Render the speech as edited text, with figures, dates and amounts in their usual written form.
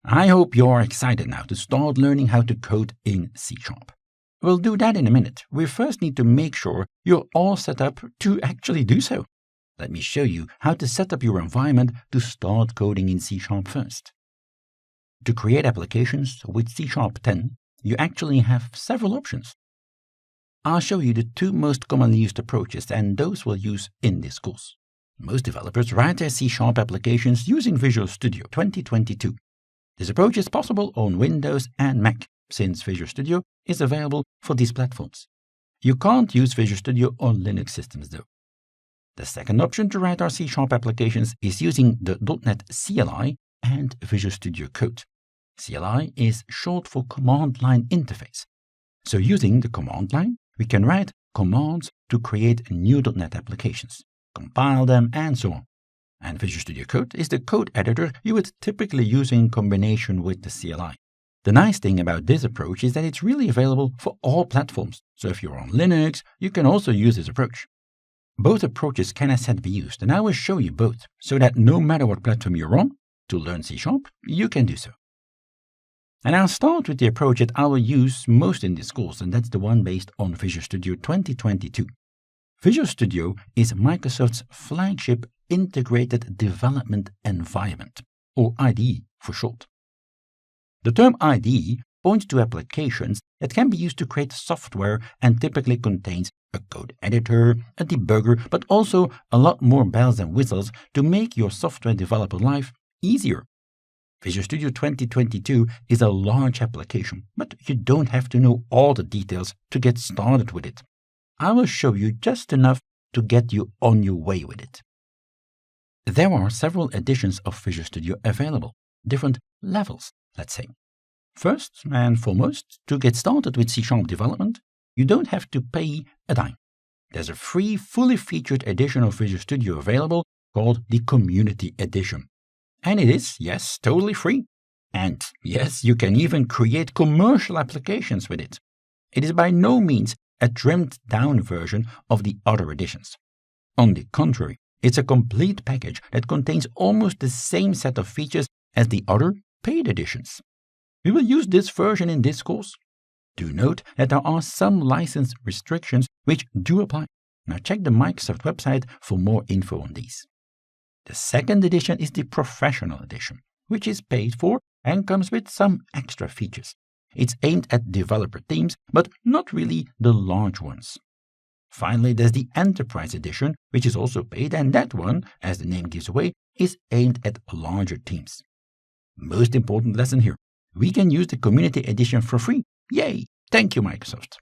I hope you're excited now to start learning how to code in C#. We'll do that in a minute. We first need to make sure you're all set up to actually do so. Let me show you how to set up your environment to start coding in C# first. To create applications with C#10, you actually have several options. I'll show you the two most commonly used approaches, and those we'll use in this course. Most developers write their C# applications using Visual Studio 2022. This approach is possible on Windows and Mac, since Visual Studio is available for these platforms. You can't use Visual Studio on Linux systems though. The second option to write our C# applications is using the .NET CLI and Visual Studio Code. CLI is short for Command Line Interface. So using the command line, we can write commands to create new .NET applications, compile them, and so on. And Visual Studio Code is the code editor you would typically use in combination with the CLI. The nice thing about this approach is that it's really available for all platforms. So if you're on Linux, you can also use this approach. Both approaches can as said be used, and I will show you both, so that no matter what platform you're on, to learn C#, you can do so. And I'll start with the approach that I will use most in this course, and that's the one based on Visual Studio 2022. Visual Studio is Microsoft's flagship Integrated Development Environment, or IDE for short. The term IDE points to applications that can be used to create software and typically contains a code editor, a debugger, but also a lot more bells and whistles to make your software developer life easier. Visual Studio 2022 is a large application, but you don't have to know all the details to get started with it. I will show you just enough to get you on your way with it. There are several editions of Visual Studio available, different levels, let's say. First and foremost, to get started with C# development, you don't have to pay a dime. There's a free, fully featured edition of Visual Studio available called the Community Edition. And it is, yes, totally free. And yes, you can even create commercial applications with it. It is by no means a trimmed-down version of the other editions. On the contrary, it's a complete package that contains almost the same set of features as the other paid editions. We will use this version in this course. Do note that there are some license restrictions which do apply. Now check the Microsoft website for more info on these. The second edition is the Professional Edition, which is paid for and comes with some extra features. It's aimed at developer teams, but not really the large ones. Finally, there's the Enterprise Edition, which is also paid, and that one, as the name gives away, is aimed at larger teams. Most important lesson here, we can use the Community Edition for free. Yay! Thank you, Microsoft.